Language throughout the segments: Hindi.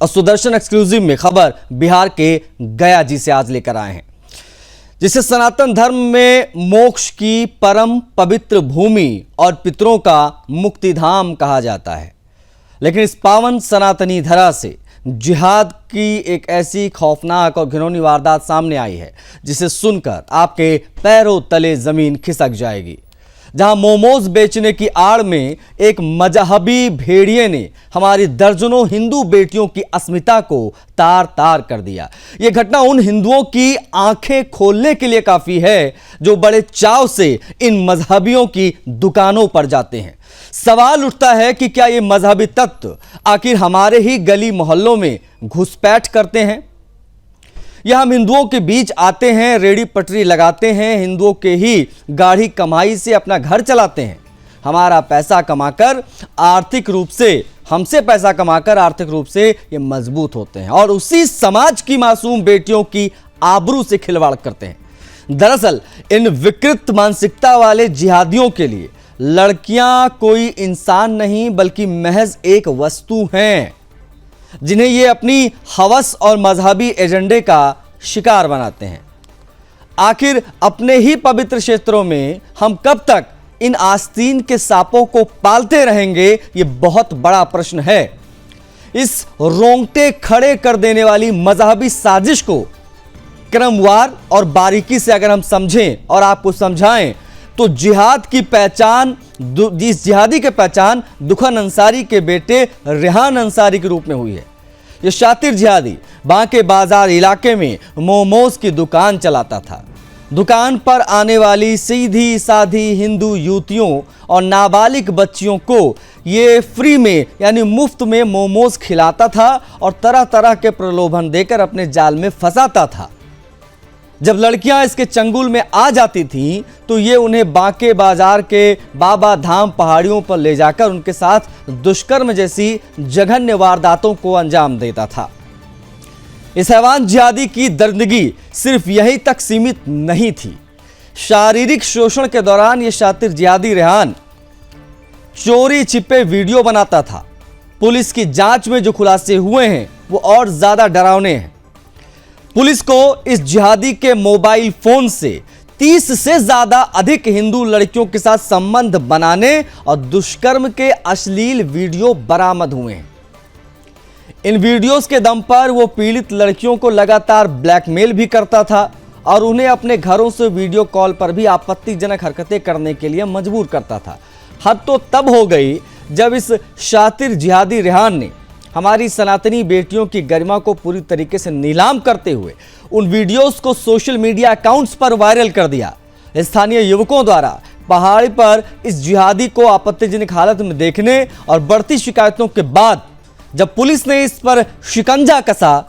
और सुदर्शन एक्सक्लूसिव में खबर बिहार के गया जी से आज लेकर आए हैं, जिसे सनातन धर्म में मोक्ष की परम पवित्र भूमि और पितरों का मुक्तिधाम कहा जाता है। लेकिन इस पावन सनातनी धरा से जिहाद की एक ऐसी खौफनाक और घिनौनी वारदात सामने आई है जिसे सुनकर आपके पैरों तले जमीन खिसक जाएगी। जहां मोमोज बेचने की आड़ में एक मजहबी भेड़िए ने हमारी दर्जनों हिंदू बेटियों की अस्मिता को तार तार कर दिया। यह घटना उन हिंदुओं की आंखें खोलने के लिए काफी है जो बड़े चाव से इन मजहबियों की दुकानों पर जाते हैं। सवाल उठता है कि क्या ये मजहबी तत्व आखिर हमारे ही गली मोहल्लों में घुसपैठ करते हैं, या हम हिंदुओं के बीच आते हैं, रेड़ी पटरी लगाते हैं, हिंदुओं के ही गाढ़ी कमाई से अपना घर चलाते हैं, हमारा पैसा कमाकर आर्थिक रूप से हमसे पैसा कमाकर आर्थिक रूप से ये मजबूत होते हैं और उसी समाज की मासूम बेटियों की आबरू से खिलवाड़ करते हैं। दरअसल इन विकृत मानसिकता वाले जिहादियों के लिए लड़कियां कोई इंसान नहीं बल्कि महज एक वस्तु हैं, जिन्हें ये अपनी हवस और मजहबी एजेंडे का शिकार बनाते हैं। आखिर अपने ही पवित्र क्षेत्रों में हम कब तक इन आस्तीन के सांपों को पालते रहेंगे, ये बहुत बड़ा प्रश्न है। इस रोंगटे खड़े कर देने वाली मजहबी साजिश को क्रमवार और बारीकी से अगर हम समझें और आपको समझाएं तो जिहाद की पहचान, जिस जिहादी की पहचान दुखन अंसारी के बेटे रेहान अंसारी के रूप में हुई है। यह शातिर जिहादी बांके बाजार इलाके में मोमोज की दुकान चलाता था। दुकान पर आने वाली सीधी साधी हिंदू युवतियों और नाबालिग बच्चियों को ये फ्री में यानी मुफ्त में मोमोज खिलाता था और तरह तरह के प्रलोभन देकर अपने जाल में फंसाता था। जब लड़कियां इसके चंगुल में आ जाती थीं तो ये उन्हें बांके बाजार के बाबा धाम पहाड़ियों पर ले जाकर उनके साथ दुष्कर्म जैसी जघन्य वारदातों को अंजाम देता था। इस हैवान जिहादी की दरिंदगी सिर्फ यहीं तक सीमित नहीं थी। शारीरिक शोषण के दौरान ये शातिर जिहादी रेहान चोरी छिपे वीडियो बनाता था। पुलिस की जांच में जो खुलासे हुए हैं वो और ज्यादा डरावने हैं। पुलिस को इस जिहादी के मोबाइल फोन से 30 से ज्यादा अधिक हिंदू लड़कियों के साथ संबंध बनाने और दुष्कर्म के अश्लील वीडियो बरामद हुए हैं। इन वीडियोस के दम पर वो पीड़ित लड़कियों को लगातार ब्लैकमेल भी करता था और उन्हें अपने घरों से वीडियो कॉल पर भी आपत्तिजनक हरकतें करने के लिए मजबूर करता था। हद तो तब हो गई जब इस शातिर जिहादी रेहान ने हमारी सनातनी बेटियों की गरिमा को पूरी तरीके से नीलाम करते हुए उन वीडियोस को सोशल मीडिया अकाउंट्स पर वायरल कर दिया। स्थानीय युवकों द्वारा पहाड़ी पर इस जिहादी को आपत्तिजनक हालत में देखने और बढ़ती शिकायतों के बाद जब पुलिस ने इस पर शिकंजा कसा,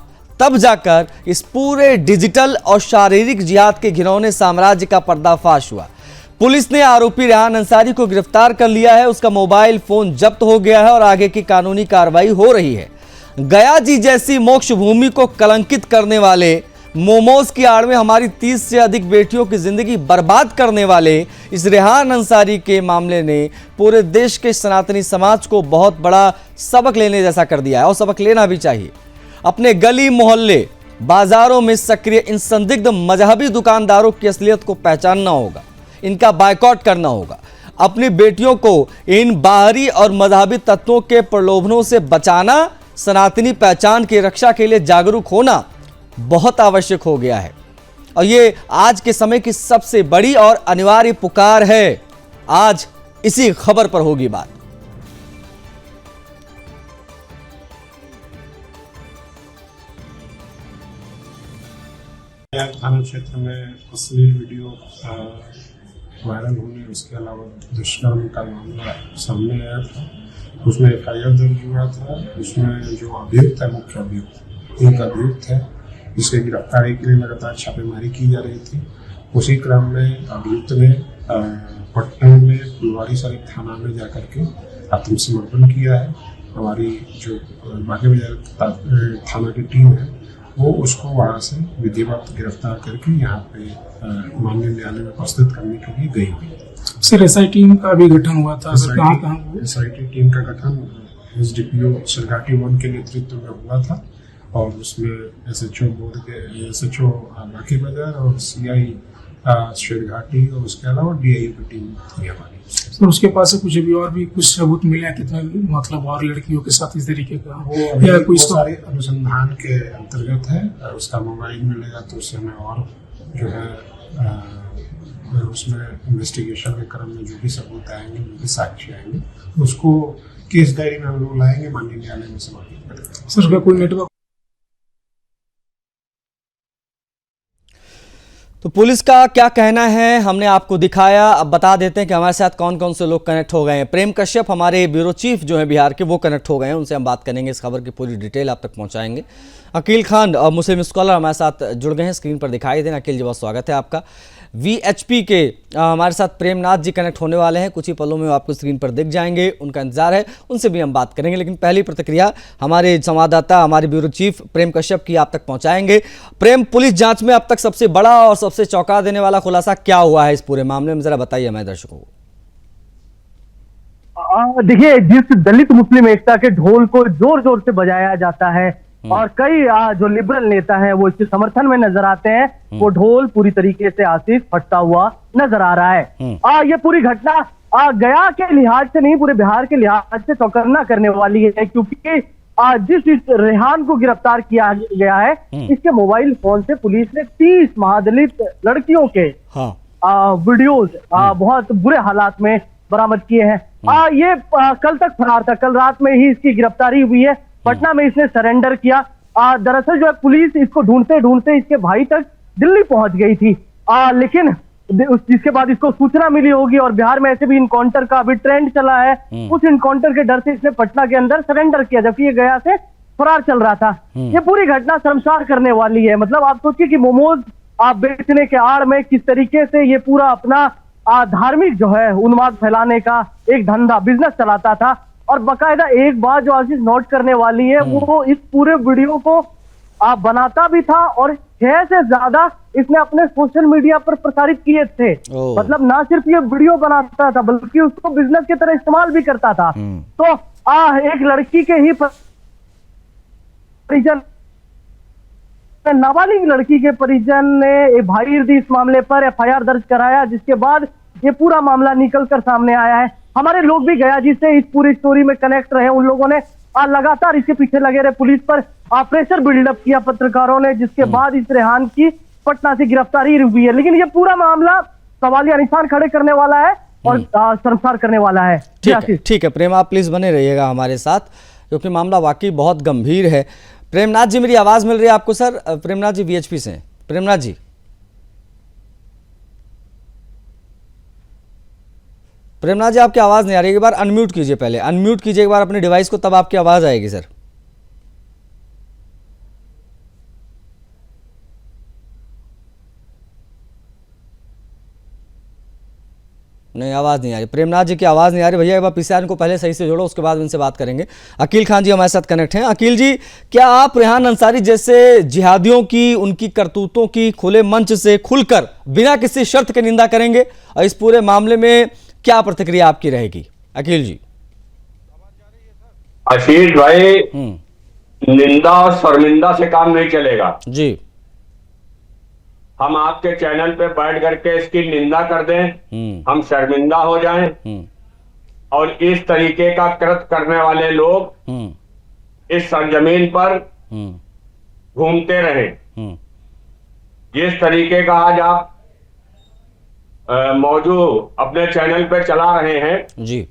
तब जाकर इस पूरे डिजिटल और शारीरिक जिहाद के घिनौने साम्राज्य का पर्दाफाश हुआ। पुलिस ने आरोपी रेहान अंसारी को गिरफ्तार कर लिया है। उसका मोबाइल फोन जब्त हो गया है और आगे की कानूनी कार्रवाई हो रही है। गया जी जैसी मोक्ष भूमि को कलंकित करने वाले, मोमोज की आड़ में हमारी 30 से अधिक बेटियों की जिंदगी बर्बाद करने वाले इस रेहान अंसारी के मामले ने पूरे देश के सनातनी समाज को बहुत बड़ा सबक लेने जैसा कर दिया है और सबक लेना भी चाहिए। अपने गली मोहल्ले बाजारों में सक्रिय इन संदिग्ध मजहबी दुकानदारों की असलियत को पहचानना होगा, इनका बायकॉट करना होगा। अपनी बेटियों को इन बाहरी और मजहबी तत्वों के प्रलोभनों से बचाना, सनातनी पहचान की रक्षा के लिए जागरूक होना बहुत आवश्यक हो गया है और ये आज के समय की सबसे बड़ी और अनिवार्य पुकार है। आज इसी खबर पर होगी बात। थाना क्षेत्र में अश्लील वीडियो वायरल होने, उसके अलावा दुष्कर्म का मामला सामने आया था। उसमें FIR दर्ज हुआ था। उसमें जो अभियुक्त है, मुख्य अभियुक्त, एक अभियुक्त है जिसके गिरफ्तारी के लिए लगातार छापेमारी की जा रही थी। उसी क्रम में अभियुक्त ने पटना में फुलवारी शरीफ थाना में जाकर के आत्मसमर्पण किया है। हमारी जो बांके बाजार थाना की टीम है वो उसको वहाँ से विधिवत गिरफ्तार करके यहाँ पे माननीय न्यायालय में प्रस्तुत करने के लिए गई हुई है। सर SI टीम का भी गठन हुआ था, SI टीम का गठन SDPO सिरघाटी 1 के नेतृत्व में हुआ था और उसमें SHO बोर्ड के SHO बाकी बाजार और CI शेरघाटी और उसके अलावा DIU की टीम थी हमारी। तो उसके पास से कुछ अभी और भी कुछ सबूत मिले हैं कितने मतलब और लड़कियों के साथ इस तरीके का वो अभी कोई सारे अनुसंधान के अंतर्गत है। उसका मोबाइल मिलेगा तो उससे हमें और जो है उसमें इन्वेस्टिगेशन के क्रम में जो भी सबूत आएंगे जो भी साक्ष्य आएंगे उसको केस डायरी में हम लोग लाएंगे, माननीय न्यायालय में समर्पित करेंगे। सर उसका कोई नेटवर्क? तो पुलिस का क्या कहना है हमने आपको दिखाया। अब बता देते हैं कि हमारे साथ कौन कौन से लोग कनेक्ट हो गए हैं। प्रेम कश्यप हमारे ब्यूरो चीफ जो है बिहार के, वो कनेक्ट हो गए हैं, उनसे हम बात करेंगे, इस खबर की पूरी डिटेल आप तक पहुंचाएंगे। अकील खान और मुस्लिम स्कॉलर हमारे साथ जुड़ गए हैं, स्क्रीन पर दिखाई देना। अकील जी बहुत स्वागत है आपका। VHP के हमारे साथ प्रेमनाथ जी कनेक्ट होने वाले हैं, कुछ ही पलों में आपको स्क्रीन पर दिख जाएंगे, उनका इंतजार है, उनसे भी हम बात करेंगे। लेकिन पहली प्रतिक्रिया हमारे संवाददाता हमारे ब्यूरो चीफ प्रेम कश्यप की आप तक पहुंचाएंगे। प्रेम, पुलिस जांच में अब तक सबसे बड़ा और सबसे चौंका देने वाला खुलासा क्या हुआ है इस पूरे मामले में, जरा बताइए हमारे दर्शकों को। देखिए, जिस दलित मुस्लिम एकता के ढोल को जोर जोर से बजाया जाता है और कई जो लिबरल नेता हैं वो इसके समर्थन में नजर आते हैं, वो ढोल पूरी तरीके से आशीष फटता हुआ नजर आ रहा है। ये पूरी घटना गया के लिहाज से नहीं, पूरे बिहार के लिहाज से चौंकाना करने वाली है, क्योंकि जिस रेहान को गिरफ्तार किया गया है इसके मोबाइल फोन से पुलिस ने 30 महादलित लड़कियों के वीडियोस बहुत बुरे हालात में बरामद किए हैं। ये कल तक फरार था, कल रात में ही इसकी गिरफ्तारी हुई है। पटना में इसने सरेंडर किया। दरअसल जो है पुलिस इसको ढूंढते ढूंढते इसके भाई तक दिल्ली पहुंच गई थी, लेकिन जिसके बाद इसको सूचना मिली होगी और बिहार में ऐसे भी इनकाउंटर का अभी ट्रेंड चला है, उस इनकाउंटर के डर से इसने पटना के अंदर सरेंडर किया, जबकि ये गया से फरार चल रहा था। ये पूरी घटना शर्मसार करने वाली है। मतलब आप सोचिए कि मोमोज आप बेचने के आड़ में किस तरीके से ये पूरा अपना धार्मिक जो है उन्माद फैलाने का एक धंधा बिजनेस चलाता था। और बकायदा एक बात जो आशीष नोट करने वाली है, वो इस पूरे वीडियो को बनाता भी था और 6 से ज्यादा इसने अपने सोशल मीडिया पर प्रसारित किए थे। मतलब ना सिर्फ ये वीडियो बनाता था बल्कि उसको बिजनेस की तरह इस्तेमाल भी करता था। तो एक लड़की के ही परिजन, नाबालिग लड़की के परिजन ने भाई इस मामले पर FIR दर्ज कराया, जिसके बाद ये पूरा मामला निकलकर सामने आया है। हमारे लोग भी गया जिससे इस पूरी स्टोरी में कनेक्ट रहे, उन लोगों ने लगातार इसके पीछे लगे रहे, पुलिस पर प्रेशर बिल्डअप किया पत्रकारों ने, जिसके बाद इस रेहान की पटना से गिरफ्तारी हुई है। लेकिन ये पूरा मामला सवालिया निशान खड़े करने वाला है और शर्मसार करने वाला है। ठीक है प्रेम, आप प्लीज बने रहिएगा हमारे साथ, क्योंकि मामला वाकई बहुत गंभीर है। प्रेमनाथ जी, मेरी आवाज मिल रही है आपको? सर प्रेमनाथ जी VHP से। प्रेमनाथ जी, प्रेमनाथ जी आपकी आवाज नहीं आ रही, एक बार अनम्यूट कीजिए, पहले अनम्यूट कीजिए एक बार अपने डिवाइस को, तब आपकी आवाज आएगी सर। नहीं, आवाज नहीं आ रही, प्रेमनाथ जी की आवाज नहीं आ रही। भैया एक बार PCR को पहले सही से जोड़ो, उसके बाद इनसे बात करेंगे। अकील खान जी हमारे साथ कनेक्ट हैं। अकील जी, क्या आप रेहान अंसारी जैसे जिहादियों की, उनकी करतूतों की खुले मंच से खुलकर बिना किसी शर्त के निंदा करेंगे, और इस पूरे मामले में क्या प्रतिक्रिया आपकी रहेगी? अकील जी। आशीष भाई, निंदा और शर्मिंदा से काम नहीं चलेगा जी। हम आपके चैनल पे बैठ करके इसकी निंदा कर दें, हम शर्मिंदा हो जाएं और इस तरीके का कृत्य करने वाले लोग इस सरजमीन पर घूमते रहें। जिस तरीके का आज आप मौजू अपने चैनल पे चला रहे हैं जी,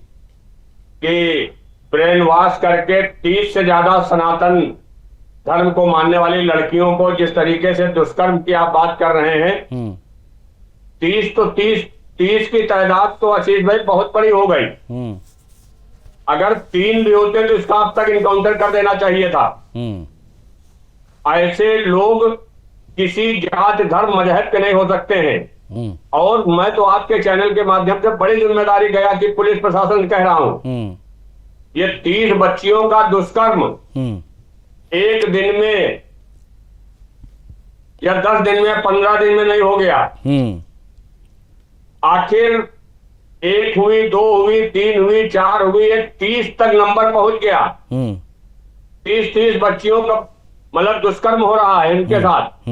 कि ब्रेन वॉश करके 30 से ज्यादा सनातन धर्म को मानने वाली लड़कियों को जिस तरीके से दुष्कर्म की आप बात कर रहे हैं, 30 की तादाद तो आशीष भाई बहुत बड़ी हो गई। अगर 3 भी होते तो इसका अब तक इनकाउंटर कर देना चाहिए था। ऐसे लोग किसी जात धर्म मजहब के नहीं हो सकते हैं। और मैं तो आपके चैनल के माध्यम से बड़ी जिम्मेदारी गया कि पुलिस प्रशासन कह रहा हूं, ये 30 बच्चियों का दुष्कर्म एक दिन में या 10 दिन में, 15 दिन में नहीं हो गया। आखिर 1 हुई, 2 हुई, 3 हुई, 4 हुई, 30 तक नंबर पहुंच गया। 30 बच्चियों का मतलब दुष्कर्म हो रहा है इनके साथ।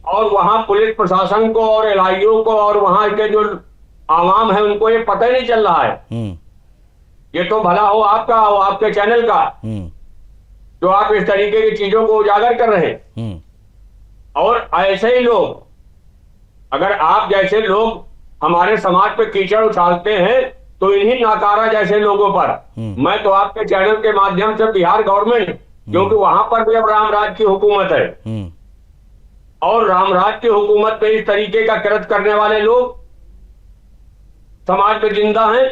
और वहां पुलिस प्रशासन को और एलआईओ को और वहां के जो आवाम है उनको ये पता ही नहीं चल रहा है। ये तो भला हो आपका, हो आपके चैनल का, जो आप इस तरीके की चीजों को उजागर कर रहे हैं। और ऐसे ही लोग, अगर आप जैसे लोग हमारे समाज पे कीचड़ उछालते हैं तो इन्हीं नाकारा जैसे लोगों पर मैं तो आपके चैनल के माध्यम से बिहार गवर्नमेंट, क्योंकि वहां पर भी अब रामराज की हुकूमत है और रामराज की हुकूमत पे इस तरीके का कृत्य करने वाले लोग समाज में जिंदा हैं,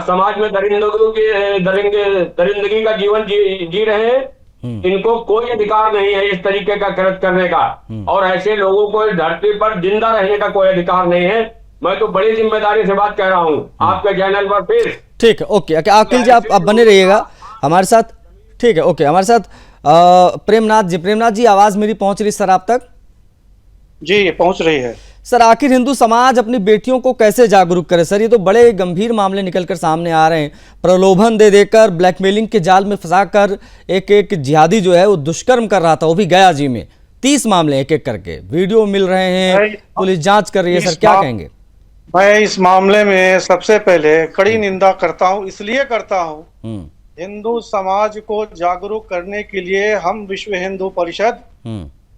समाज में दरिंदगी का जीवन जी रहे हैं। इनको कोई अधिकार नहीं है इस तरीके का कृत्य करने का, और ऐसे लोगों को इस धरती पर जिंदा रहने का कोई अधिकार नहीं है। मैं तो बड़ी जिम्मेदारी से बात कह रहा हूं आपके चैनल पर। फिर ठीक है, ओके, अखिल जी आप बने रहिएगा हमारे साथ। ठीक है, ओके, हमारे साथ प्रेमनाथ जी आवाज मेरी पहुंच रही सर आप तक? जी पहुंच रही है सर। आखिर हिंदू समाज अपनी बेटियों को कैसे जागरूक करे सर? ये तो बड़े गंभीर मामले निकलकर सामने आ रहे हैं। प्रलोभन दे देकर, ब्लैकमेलिंग के जाल में फंसाकर एक जिहादी जो है वो दुष्कर्म कर रहा था, वो भी गया जी में। 30 मामले एक एक करके वीडियो मिल रहे हैं, पुलिस जांच कर रही है। सर क्या कहेंगे? मैं इस मामले में सबसे पहले कड़ी निंदा करता हूं। इसलिए करता हूं, हिंदू समाज को जागरूक करने के लिए हम विश्व हिंदू परिषद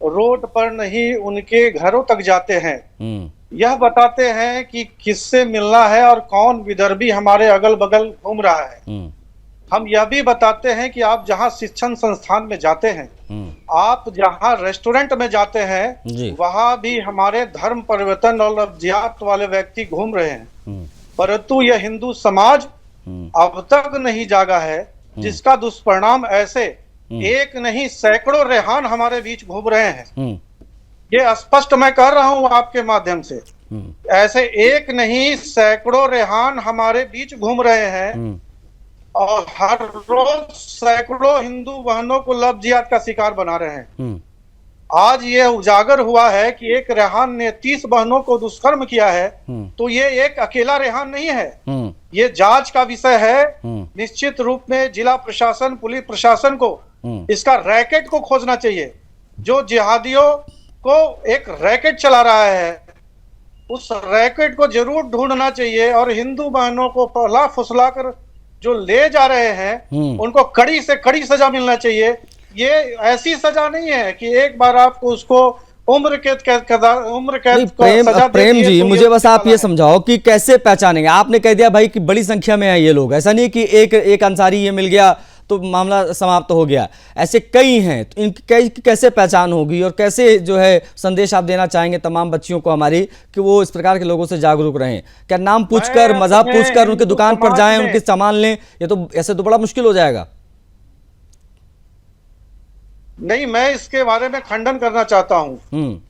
रोड पर नहीं उनके घरों तक जाते हैं। यह बताते हैं कि किससे मिलना है और कौन विदर्भी हमारे अगल बगल घूम रहा है। हम यह भी बताते हैं कि आप जहां शिक्षण संस्थान में जाते हैं, आप जहां रेस्टोरेंट में जाते हैं, वहां भी हमारे धर्म परिवर्तन और जात वाले व्यक्ति घूम रहे हैं। परंतु यह हिंदू समाज अब तक नहीं जागा है, जिसका दुष्परिणाम ऐसे एक नहीं सैकड़ों रेहान हमारे बीच घूम रहे हैं। ये स्पष्ट मैं कर रहा हूं आपके माध्यम से, ऐसे एक नहीं सैकड़ों रेहान हमारे बीच घूम रहे हैं और हर रोज सैकड़ों हिंदू बहनों को लव जिहाद का शिकार बना रहे हैं। आज ये उजागर हुआ है कि एक रेहान ने 30 बहनों को दुष्कर्म किया है, तो ये एक अकेला रेहान नहीं है, ये जांच का विषय है। निश्चित रूप में जिला प्रशासन, पुलिस प्रशासन को इसका रैकेट को खोजना चाहिए। जो जिहादियों को एक रैकेट चला रहा है, उस रैकेट को जरूर ढूंढना चाहिए और हिंदू बहनों को पहला फुसला कर जो ले जा रहे हैं उनको कड़ी से कड़ी सजा मिलना चाहिए। ये ऐसी सजा नहीं है कि एक बार आपको उसको उम्र कैद प्रेम जी, मुझे बस आप ये समझाओ कि कैसे पहचानेंगे? आपने कह दिया भाई कि बड़ी संख्या में है ये लोग, ऐसा नहीं कि एक अंसारी ये मिल गया तो मामला समाप्त हो गया। ऐसे कई हैं, तो इनकी कैसे पहचान होगी और कैसे जो है संदेश आप देना चाहेंगे तमाम बच्चियों को हमारी कि वो इस प्रकार के लोगों से जागरूक रहें? क्या नाम पूछकर, मजहब पूछकर उनकी दुकान पर जाएं, उनके सामान लें? ये तो ऐसे तो बड़ा मुश्किल हो जाएगा। नहीं, मैं इसके बारे में खंडन करना चाहता हूं।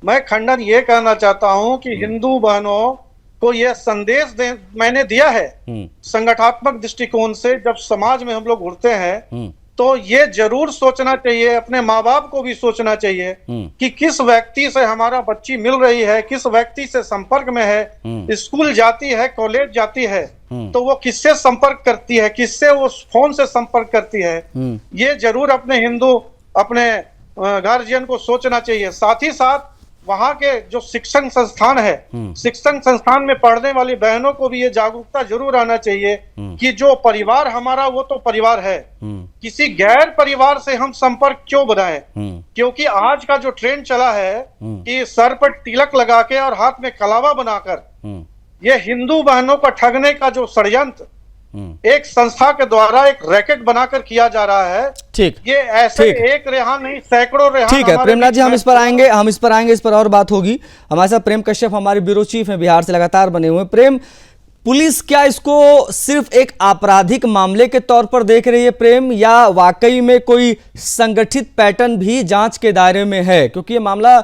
मैं खंडन ये करना चाहता हूं कि हिंदू बहनों को यह संदेश मैंने दिया है संगठनात्मक दृष्टिकोण से। जब समाज में हम लोग उड़ते हैं तो ये जरूर सोचना चाहिए, अपने माँ बाप को भी सोचना चाहिए कि किस व्यक्ति से हमारा बच्ची मिल रही है, किस व्यक्ति से संपर्क में है। स्कूल जाती है, कॉलेज जाती है, तो वो किससे संपर्क करती है, किससे वो फोन से संपर्क करती है, ये जरूर अपने गार्जियन को सोचना चाहिए। साथ ही साथ वहां के जो शिक्षण संस्थान है, शिक्षण संस्थान में पढ़ने वाली बहनों को भी ये जागरूकता जरूर आना चाहिए कि जो परिवार हमारा वो तो परिवार है, किसी गैर परिवार से हम संपर्क क्यों बनाएं? क्योंकि आज का जो ट्रेंड चला है कि सर पर तिलक लगा के और हाथ में कलावा बनाकर ये हिंदू बहनों को ठगने का जो षड्यंत्र एक संस्था के द्वारा एक रैकेट बनाकर किया जा रहा है। ठीक, ये ऐसे एक रेहान नहीं सैकड़ों रेहान। ठीक है प्रेमनाथ जी, हम इस पर आएंगे, इस पर और बात होगी। हमारे साथ प्रेम कश्यप हमारे ब्यूरो चीफ हैं, बिहार से लगातार बने हुए। प्रेम, पुलिस क्या इसको सिर्फ एक आपराधिक मामले के तौर पर देख रही है प्रेम, या वाकई में कोई संगठित पैटर्न भी जांच के दायरे में है? क्योंकि ये मामला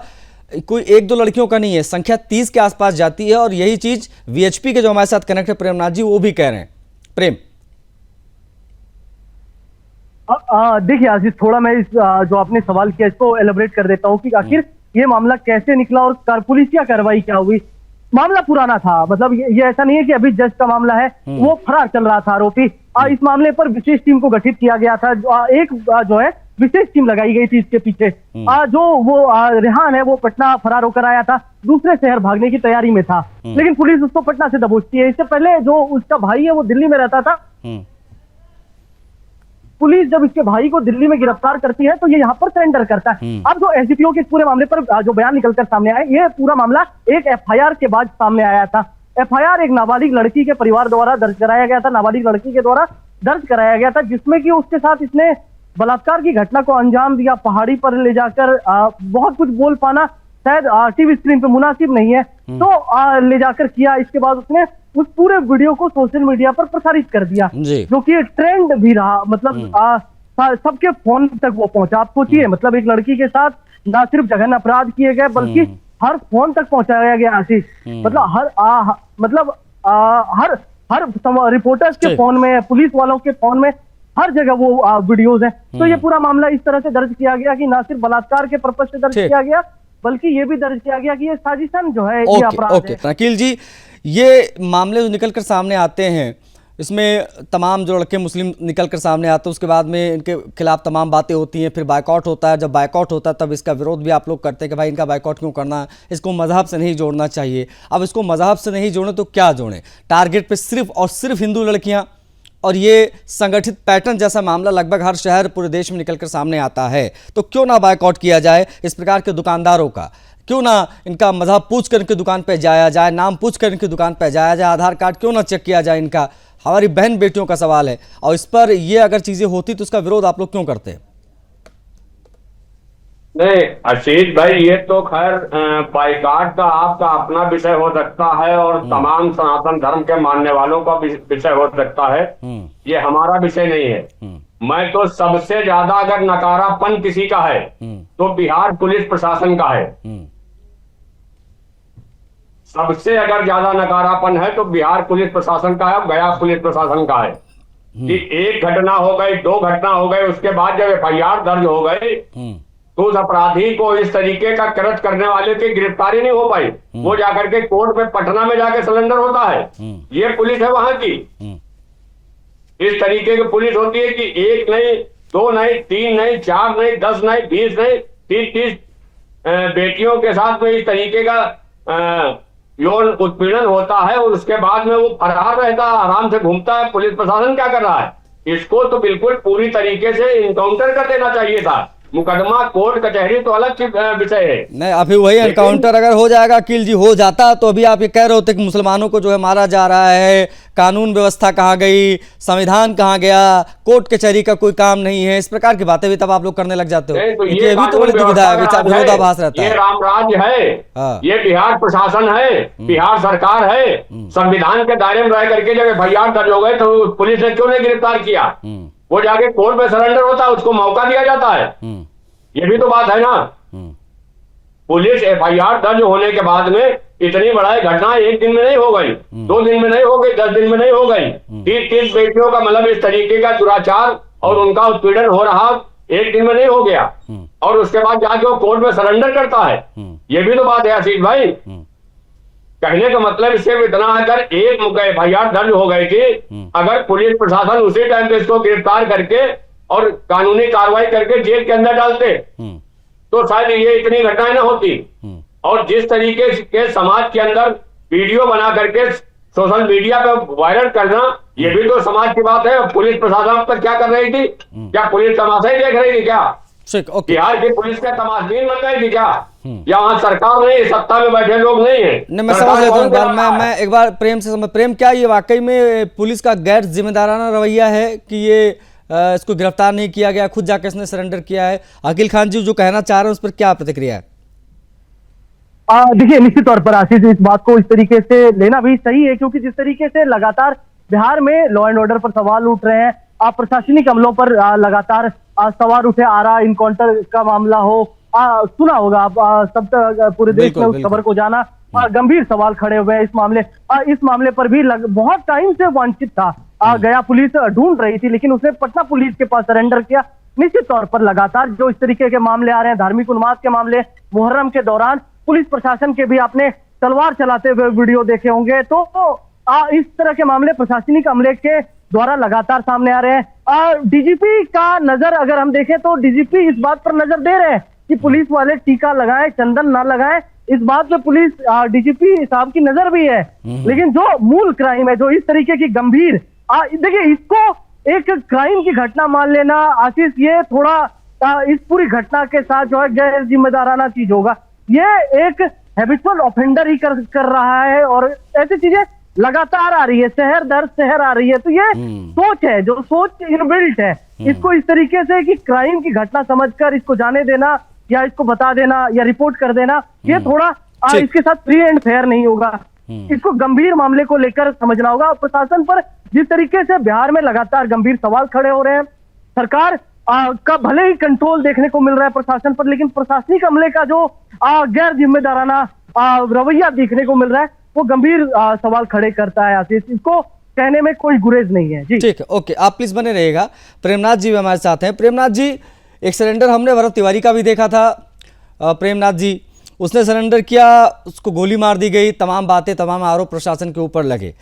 कोई 1-2 लड़कियों का नहीं है, संख्या 30 के आसपास जाती है, और यही चीज वीएचपी के जो हमारे साथ कनेक्ट है प्रेमनाथ जी, वो भी कह रहे हैं। प्रेम, देखिए आशीष, थोड़ा मैं इस जो आपने सवाल किया इसको एलेबरेट कर देता हूं कि आखिर ये मामला कैसे निकला और पुलिस क्या कार्रवाई क्या हुई। मामला पुराना था, मतलब ये ऐसा नहीं है कि अभी जज का मामला है, वो फरार चल रहा था आरोपी। इस मामले पर विशेष टीम को गठित किया गया था, एक जो है विशेष टीम लगाई गई थी इसके पीछे। जो वो रेहान है वो पटना फरार होकर आया था, दूसरे शहर भागने की तैयारी में था, लेकिन पुलिस उसको पटना से दबोचती है। इससे पहले जो उसका भाई है वो दिल्ली में रहता था। पुलिस जब इसके भाई को दिल्ली में गिरफ्तार करती है तो ये यहाँ पर सरेंडर करता है। अब जो एसडीपीओ के इस पूरे मामले पर जो बयान निकलकर सामने आया, ये पूरा मामला एक एफआईआर के बाद सामने आया था। एफआईआर एक नाबालिग लड़की के परिवार द्वारा दर्ज कराया गया था, नाबालिग लड़की के द्वारा दर्ज कराया गया था, जिसमें कि उसके साथ इसने बलात्कार की घटना को अंजाम दिया, पहाड़ी पर ले जाकर बहुत कुछ बोल पाना शायद टीवी स्क्रीन पे मुनासिब नहीं है, तो ले जाकर किया। इसके बाद उसने उस पूरे वीडियो को सोशल मीडिया पर प्रसारित कर दिया, जो कि ट्रेंड भी रहा, मतलब सबके फोन तक वो पहुंचा। आप सोचिए, मतलब एक लड़की के साथ ना सिर्फ जघन्य अपराध किए गए बल्कि हर फोन तक पहुंचाया गया आशीष, मतलब हर रिपोर्टर्स के फोन में, पुलिस वालों के फोन में, हर जगह वो वीडियोज हैं। तो ये पूरा मामला इस तरह से दर्ज किया गया कि ना सिर्फ बलात्कार के पर्पज से दर्ज किया गया बल्कि ये भी दर्ज किया गया कि ये साजिशन जो है ये अपराध है। अकील जी, ये मामले जो निकलकर सामने आते हैं, इसमें तमाम जो लड़के मुस्लिम निकलकर सामने आते हैं, उसके बाद में इनके खिलाफ तमाम बातें होती हैं, फिर बायकॉट होता है। जब बायकॉट होता है तब इसका विरोध भी आप लोग करते हैं कि भाई इनका बायकॉट क्यों करना है, इसको मजहब से नहीं जोड़ना चाहिए। अब इसको मजहब से नहीं जोड़े तो क्या जोड़ें? टारगेट पे सिर्फ और सिर्फ हिंदू लड़कियां, और ये संगठित पैटर्न जैसा मामला लगभग हर शहर पूरे देश में निकलकर सामने आता है, तो क्यों ना बायकॉट किया जाए इस प्रकार के दुकानदारों का? क्यों ना इनका मजहब पूछ कर इनकी दुकान पर जाया जाए, नाम पूछ कर इनकी दुकान पर जाया जाए, आधार कार्ड क्यों ना चेक किया जाए इनका? हमारी बहन बेटियों का सवाल है, और इस पर ये अगर चीजें होती तो उसका विरोध आप लोग क्यों करते हैं? नहीं आशीष भाई, ये तो खैर बाइकाट का आपका अपना विषय हो सकता है और तमाम सनातन धर्म के मानने वालों का विषय हो सकता है, ये हमारा विषय नहीं है। मैं तो सबसे ज्यादा अगर नकारापन किसी का है तो बिहार पुलिस प्रशासन का है। सबसे अगर ज्यादा नकारापन है तो बिहार पुलिस प्रशासन का है, गया पुलिस प्रशासन का है कि एक घटना हो गई, दो घटना हो गई, उसके बाद जब एफआईआर दर्ज हो गई तो उस अपराधी को इस तरीके का कृत्य करने वाले की गिरफ्तारी नहीं हो पाई, वो जाकर के कोर्ट में पटना में जाके सरेंडर होता है। ये पुलिस है वहां की। इस तरीके की पुलिस होती है कि एक नहीं, दो नहीं, तीन नहीं, चार नहीं, 10 नहीं, 20 नहीं, 30 बेटियों के साथ में इस तरीके का यौन उत्पीड़न होता है और उसके बाद में वो फरार रहता है, आराम से घूमता है। पुलिस प्रशासन क्या कर रहा है? इसको तो बिल्कुल पूरी तरीके से इनकाउंटर कर देना चाहिए था। मुकदमा कोर्ट कचहरी तो अलग विषय है। नहीं, अभी वही एनकाउंटर अगर हो जाएगा अकील जी, हो जाता तो अभी आप ये कह रहे होते कि मुसलमानों को जो है मारा जा रहा है, कानून व्यवस्था कहाँ गई, संविधान कहाँ गया, कोर्ट कचहरी का कोई काम नहीं है, इस प्रकार की बातें भी तब आप लोग करने लग जाते हो। तो ये भी तो बड़ी दुविधा है, विरोधाभास रहता है। ये राम राज्य है, ये बिहार प्रशासन है, बिहार सरकार है। संविधान के दायरे में रह करके जब एफआईआर दर्ज हो गए तो पुलिस ने क्यों नहीं गिरफ्तार किया? वो जाके कोर्ट में सरेंडर होता है, उसको मौका दिया जाता है। ये भी तो बात है ना। पुलिस एफआईआर दर्ज होने के बाद में इतनी बड़ा घटना एक दिन में नहीं हो गई, 2 दिन में नहीं हो गई, 10 दिन में नहीं हो गई। 30 बेटियों का मतलब इस तरीके का दुराचार और उनका उत्पीड़न हो रहा एक दिन में नहीं हो गया, और उसके बाद जाके वो कोर्ट में सरेंडर करता है। ये भी तो बात है आशीष भाई। कहने का मतलब सिर्फ इतना, अगर एक एफआईआर दर्ज हो गई थी, अगर पुलिस प्रशासन उसी टाइम पे इसको गिरफ्तार करके और कानूनी कार्रवाई करके जेल के अंदर डालते तो शायद ये इतनी घटनाएं ना होती। और जिस तरीके के समाज के अंदर वीडियो बना करके सोशल मीडिया पे वायरल करना, ये भी तो समाज की बात है। पुलिस प्रशासन पर क्या कर रही थी? क्या पुलिस तमाशा ही देख रही थी क्या? बिहार की पुलिस का तमाशबीन बन गई थी क्या? या वहां सरकार नहीं, सत्ता में बैठे लोग नहीं है? नहीं, मैं समझ लेता हूँ। मैं एक बार प्रेम से समझ, प्रेम क्या ये वाकई में पुलिस का गैर जिम्मेदाराना रवैया है कि ये इसको गिरफ्तार नहीं किया गया, खुद जाकर इसने सरेंडर किया है? अकील खान जी जो कहना चाह रहे हैं उस पर क्या प्रतिक्रिया है? देखिए, निश्चित तौर पर आशीष, इस बात को इस तरीके से लेना भी सही है, क्योंकि जिस तरीके से लगातार बिहार में लॉ एंड ऑर्डर पर सवाल उठ रहे हैं, प्रशासनिक अमलों पर लगातार सवाल उठे आ रहा, इनकाउंटर का मामला हो, सुना होगा आप, सब पूरे देश में उस खबर को जाना, गंभीर सवाल खड़े हुए हैं इस मामले पर भी बहुत टाइम से वांछित था। गया पुलिस ढूंढ रही थी, लेकिन उसने पटना पुलिस के पास सरेंडर किया। निश्चित तौर पर लगातार जो इस तरीके के मामले आ रहे हैं, धार्मिक उन्माद के मामले, मुहर्रम के दौरान पुलिस प्रशासन के भी आपने तलवार चलाते हुए वीडियो देखे होंगे। तो इस तरह के मामले प्रशासनिक अमले के द्वारा लगातार सामने आ रहे हैं। डीजीपी का नजर अगर हम देखें तो डीजीपी इस बात पर नजर दे रहे हैं कि पुलिस वाले टीका लगाएं, चंदन ना लगाएं, इस बात पे पुलिस डीजीपी साहब की नजर भी है। लेकिन जो मूल क्राइम है, जो इस तरीके की गंभीर, देखिए इसको एक क्राइम की घटना मान लेना आशीष, ये थोड़ा इस पूरी घटना के साथ जो है गैर जिम्मेदाराना चीज होगा। ये एक हैबिचुअल ऑफेंडर ही कर रहा है और ऐसी चीजें लगातार आ रही है, शहर दर शहर आ रही है। तो ये सोच है, जो सोच इनबिल्ट है, इसको इस तरीके से कि क्राइम की घटना समझकर इसको जाने देना या इसको बता देना या रिपोर्ट कर देना, ये थोड़ा इसके साथ फ्री एंड फेयर नहीं होगा। इसको गंभीर मामले को लेकर समझना होगा। प्रशासन पर जिस तरीके से बिहार में लगातार गंभीर सवाल खड़े हो रहे हैं, सरकार का भले ही कंट्रोल देखने को मिल रहा है प्रशासन पर, लेकिन प्रशासनिक अमले का जो गैर जिम्मेदाराना रवैया देखने को मिल रहा है, वो गंभीर सवाल खड़े करता है आशीष। इसको कहने में कोई गुरेज नहीं है जी। ठीक है, ओके, आप प्लीज बने रहिएगा। प्रेमनाथ जी भी हमारे साथ हैं। प्रेमनाथ जी, एक सरेंडर हमने भरत तिवारी का भी देखा था। प्रेमनाथ जी, उसने सरेंडर किया, उसको गोली मार दी गई, तमाम बातें, तमाम आरोप प्रशासन के ऊपर लगे।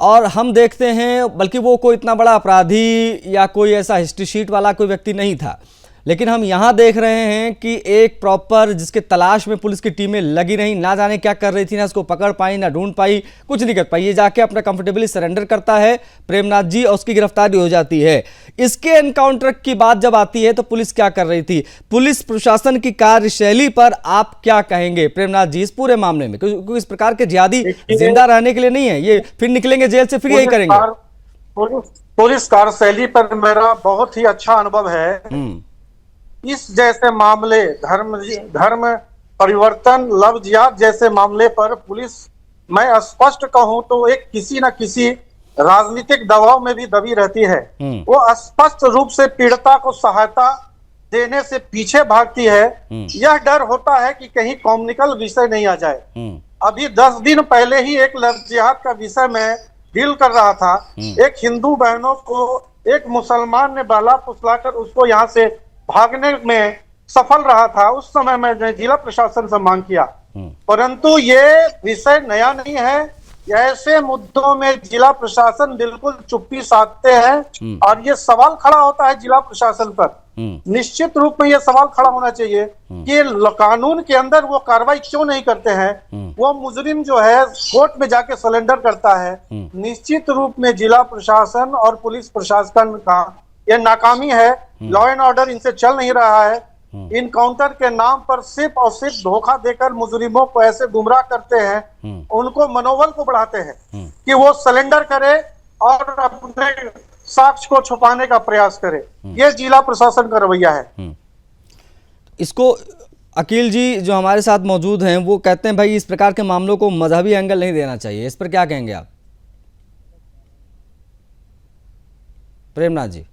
और हम देखते हैं, बल्कि वो कोई इतना बड़ा अपराधी या कोई ऐसा हिस्ट्री शीट वाला कोई व्यक्ति नहीं था, लेकिन हम यहाँ देख रहे हैं कि एक प्रॉपर जिसके तलाश में पुलिस की टीमें लगी रहीं, ना जाने क्या कर रही थी, ना उसको पकड़ पाई, ना ढूंढ पाई, कुछ नहीं कर पाई। ये जाके अपना कंफर्टेबली सरेंडर करता है प्रेमनाथ जी, और उसकी गिरफ्तारी हो जाती है। इसके एनकाउंटर की बात जब आती है तो पुलिस क्या कर रही थी? पुलिस प्रशासन की कार्यशैली पर आप क्या कहेंगे प्रेमनाथ जी इस पूरे मामले में? क्योंकि इस प्रकार के जिहादी जिंदा रहने के लिए नहीं है, ये फिर निकलेंगे जेल से, फिर यही करेंगे। पुलिस कार्यशैली पर मेरा बहुत ही अच्छा अनुभव है। इस जैसे मामले, धर्म परिवर्तन, लव जिहाद जैसे मामले पर पुलिस, मैं स्पष्ट कहूं तो एक किसी न किसी राजनीतिक दबाव में भी दबी रहती है। वो स्पष्ट रूप से पीड़िता को सहायता देने से पीछे भागती है। यह डर होता है कि कहीं कॉम्युनिकल विषय नहीं आ जाए। अभी 10 दिन पहले ही एक लव जिहाद का विषय में डील कर रहा था। एक हिंदू बहनों को एक मुसलमान ने बहला फुसलाकर उसको यहाँ से भागने में सफल रहा था। उस समय मैंने जिला प्रशासन से मांग किया, परंतु ये विषय नया नहीं है। ऐसे मुद्दों में जिला प्रशासन बिल्कुल चुप्पी साधते हैं और ये सवाल खड़ा होता है जिला प्रशासन पर। निश्चित रूप में ये सवाल खड़ा होना चाहिए कि कानून के अंदर वो कार्रवाई क्यों नहीं करते हैं। वो मुजरिम जो है कोर्ट में जाके सरेंडर करता है। निश्चित रूप में जिला प्रशासन और पुलिस प्रशासन का ये नाकामी है। लॉ एंड ऑर्डर इनसे चल नहीं रहा है। इनकाउंटर के नाम पर सिर्फ और सिर्फ धोखा देकर मुजरिमों को ऐसे गुमराह करते हैं, उनको मनोबल को बढ़ाते हैं कि वो सरेंडर करे और अपने साक्ष्य को छुपाने का प्रयास करे। ये जिला प्रशासन का रवैया है। इसको अकील जी जो हमारे साथ मौजूद हैं वो कहते हैं भाई इस प्रकार के मामलों को मजहबी एंगल नहीं देना चाहिए। इस पर क्या कहेंगे आप प्रेमनाथ जी?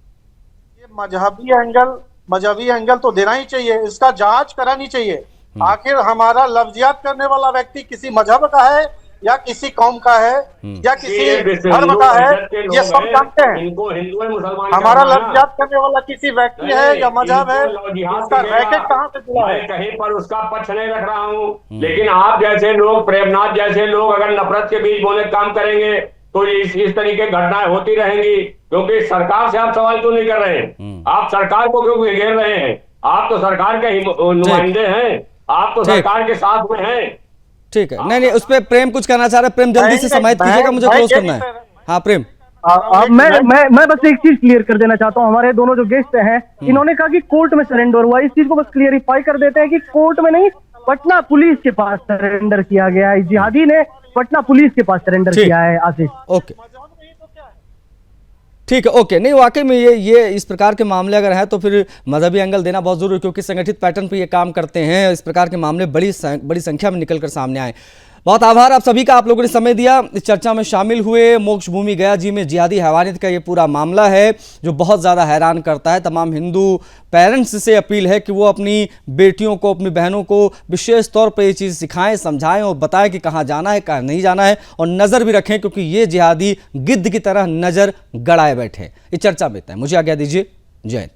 मजहबी एंगल तो देना ही चाहिए, इसका जांच करानी चाहिए। आखिर हमारा लव जिहाद करने वाला व्यक्ति किसी मजहब का है या किसी कौम का है या किसी धर्म का है, ये सब जानते हैं। हमारा लव जिहाद करने वाला किसी व्यक्ति है या मजहब है, इसका रैकेट कहाँ से जुड़ा है? कहीं पर उसका पक्ष नहीं रख रहा हूँ, लेकिन आप जैसे लोग, प्रेमनाथ जैसे लोग अगर नफरत के बीज बोने काम करेंगे तो इस तरीके घटनाएं होती रहेंगी। क्योंकि सरकार से आप सवाल क्यों नहीं कर रहे हैं? आप सरकार को क्यों घेर रहे हैं? आप तो सरकार के नुमाइंदे हैं, आप तो सरकार के साथ में हैं। ठीक है, नहीं उस पर प्रेम कुछ कहना चाह रहे हैं। प्रेम जल्दी से समाप्त कीजिएगा, मुझे क्लोज करना है। हाँ प्रेम, मैं बस एक चीज क्लियर कर देना चाहता हूँ। हमारे दोनों जो गेस्ट हैं, इन्होंने कहा कि कोर्ट में सरेंडर हुआ। इस चीज को बस क्लियरिफाई कर देते हैं कि कोर्ट में नहीं, पटना पुलिस के पास सरेंडर किया गया है। जिहादी ने पटना पुलिस के पास सरेंडर किया है आशीष। ओके, ठीक है, ओके। नहीं वाकई में ये इस प्रकार के मामले अगर हैं तो फिर मजहबी एंगल देना बहुत जरूरी है, क्योंकि संगठित पैटर्न पे ये काम करते हैं। इस प्रकार के मामले बड़ी संख्या में निकलकर सामने आए। बहुत आभार आप सभी का, आप लोगों ने समय दिया, इस चर्चा में शामिल हुए। मोक्ष भूमि गया जी में जिहादी हैवानियत का ये पूरा मामला है जो बहुत ज़्यादा हैरान करता है। तमाम हिंदू पेरेंट्स से अपील है कि वो अपनी बेटियों को, अपनी बहनों को विशेष तौर पर ये चीज़ सिखाएं, समझाएं और बताएं कि कहाँ जाना है, कहाँ नहीं जाना है, और नज़र भी रखें, क्योंकि ये जिहादी गिद्ध की तरह नज़र गड़ाए बैठे। इस चर्चा में मुझे आज्ञा दीजिए। जय हिंद।